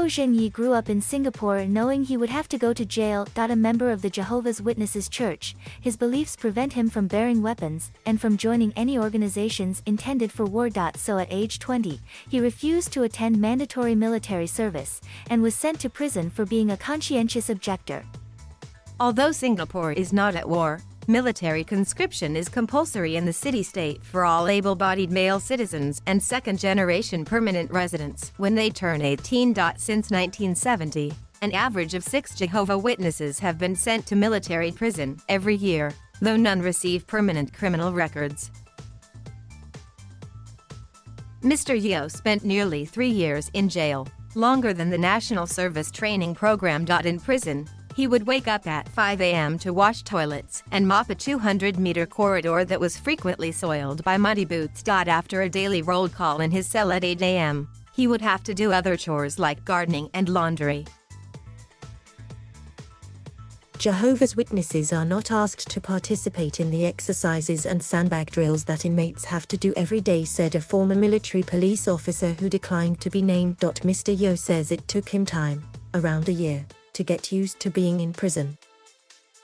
Yeo Zheng Ye grew up in Singapore knowing he would have to go to jail.A member of the Jehovah's Witnesses Church. His beliefs prevent him from bearing weapons, and from joining any organizations intended for war.So at age 20. He refused to attend mandatory military service, and was sent to prison for being a conscientious objector. Although Singapore is not at war, military conscription is compulsory in the city-state for all able-bodied male citizens and second-generation permanent residents when they turn 18. Since 1970, an average of 6 Jehovah Witnesses have been sent to military prison every year, though none receive permanent criminal records. Mr. Yeo spent nearly 3 years in jail, longer than the National Service Training Program. In prison, he would wake up at 5 a.m. to wash toilets and mop a 200-meter corridor that was frequently soiled by muddy boots. After a daily roll call in his cell at 8 a.m., he would have to do other chores like gardening and laundry. Jehovah's Witnesses are not asked to participate in the exercises and sandbag drills that inmates have to do every day, said a former military police officer who declined to be named. Mr. Yeo says it took him time, around a year, to get used to being in prison.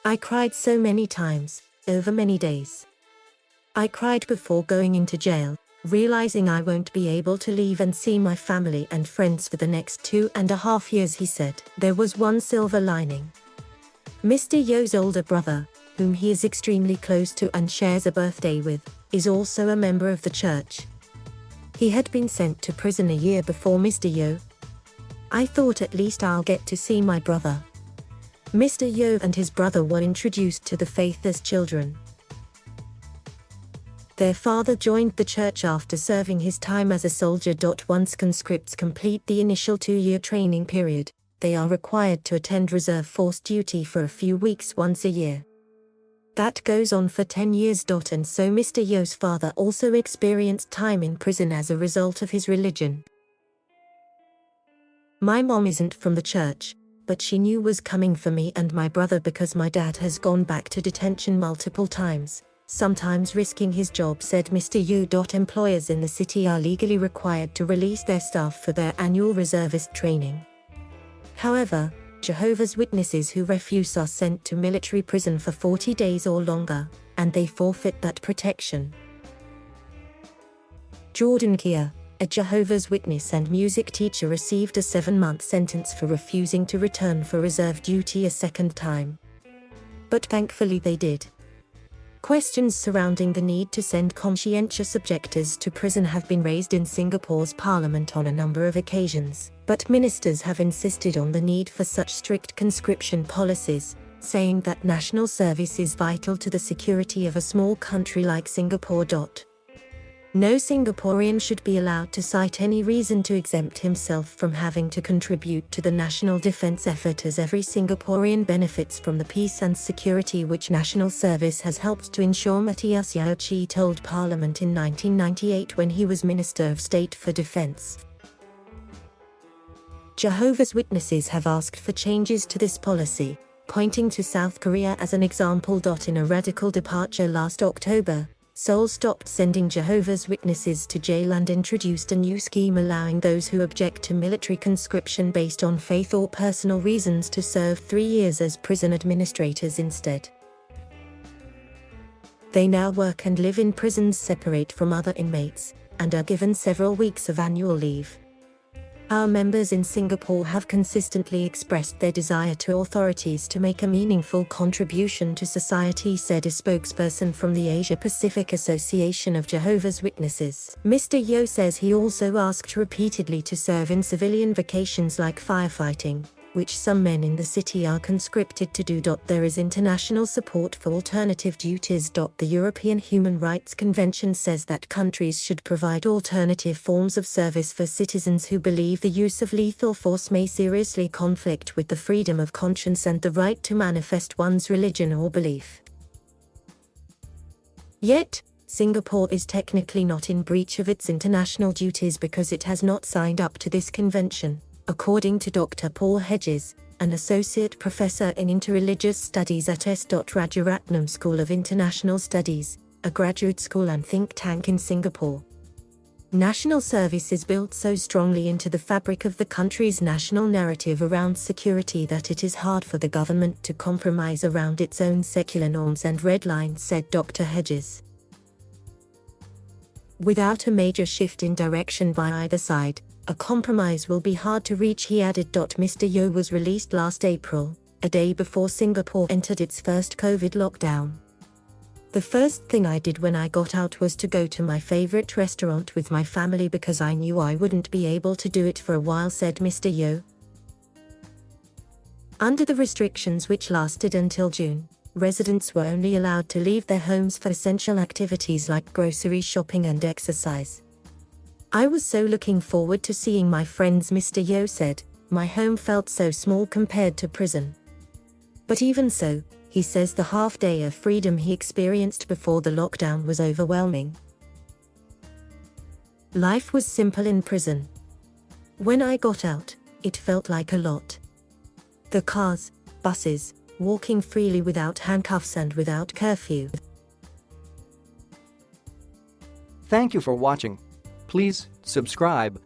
I cried so many times, over many days. I cried before going into jail, realizing I won't be able to leave and see my family and friends for the next 2.5 years, he said. There was one silver lining. Mr. Yeo's older brother, whom he is extremely close to and shares a birthday with, is also a member of the church. He had been sent to prison a year before Mr. Yeo. I thought at least I'll get to see my brother. Mr. Yeo and his brother were introduced to the faith as children. Their father joined the church after serving his time as a soldier. Once conscripts complete the initial 2-year training period, they are required to attend reserve force duty for a few weeks once a year. That goes on for 10 years. And so Mr. Yeo's father also experienced time in prison as a result of his religion. My mom isn't from the church, but she knew was coming for me and my brother because my dad has gone back to detention multiple times, sometimes risking his job, said Mr. Yeo. Employers in the city are legally required to release their staff for their annual reservist training. However, Jehovah's Witnesses who refuse are sent to military prison for 40 days or longer, and they forfeit that protection. Jordan Kia, a Jehovah's Witness and music teacher, received a 7-month sentence for refusing to return for reserve duty a second time. But thankfully they did. Questions surrounding the need to send conscientious objectors to prison have been raised in Singapore's parliament on a number of occasions, but ministers have insisted on the need for such strict conscription policies, saying that national service is vital to the security of a small country like Singapore. No Singaporean should be allowed to cite any reason to exempt himself from having to contribute to the national defense effort, as every Singaporean benefits from the peace and security which national service has helped to ensure. Matthias Yao told Parliament in 1998 when he was Minister of State for Defense. Jehovah's Witnesses have asked for changes to this policy, pointing to South Korea as an example. In a radical departure last October, Seoul stopped sending Jehovah's Witnesses to jail and introduced a new scheme allowing those who object to military conscription based on faith or personal reasons to serve 3 years as prison administrators instead. They now work and live in prisons separate from other inmates, and are given several weeks of annual leave. Our members in Singapore have consistently expressed their desire to authorities to make a meaningful contribution to society, said a spokesperson from the Asia-Pacific Association of Jehovah's Witnesses. Mr. Yeo says he also asked repeatedly to serve in civilian vocations like firefighting, which some men in the city are conscripted to do. There is international support for alternative duties. The European Human Rights Convention says that countries should provide alternative forms of service for citizens who believe the use of lethal force may seriously conflict with the freedom of conscience and the right to manifest one's religion or belief. Yet, Singapore is technically not in breach of its international duties because it has not signed up to this convention, according to Dr. Paul Hedges, an associate professor in interreligious studies at S. Rajaratnam School of International Studies, a graduate school and think tank in Singapore. National service is built so strongly into the fabric of the country's national narrative around security that it is hard for the government to compromise around its own secular norms and red lines, said Dr. Hedges. Without a major shift in direction by either side, a compromise will be hard to reach, he added. Mr. Yeo was released last April, a day before Singapore entered its first COVID lockdown. The first thing I did when I got out was to go to my favorite restaurant with my family because I knew I wouldn't be able to do it for a while, said Mr. Yeo. Under the restrictions, which lasted until June, residents were only allowed to leave their homes for essential activities like grocery shopping and exercise. I was so looking forward to seeing my friends, Mr. Yeo said. My home felt so small compared to prison. But even so, he says the half-day of freedom he experienced before the lockdown was overwhelming. Life was simple in prison. When I got out, it felt like a lot. The cars, buses, walking freely without handcuffs and without curfew. Thank you for watching. Please subscribe.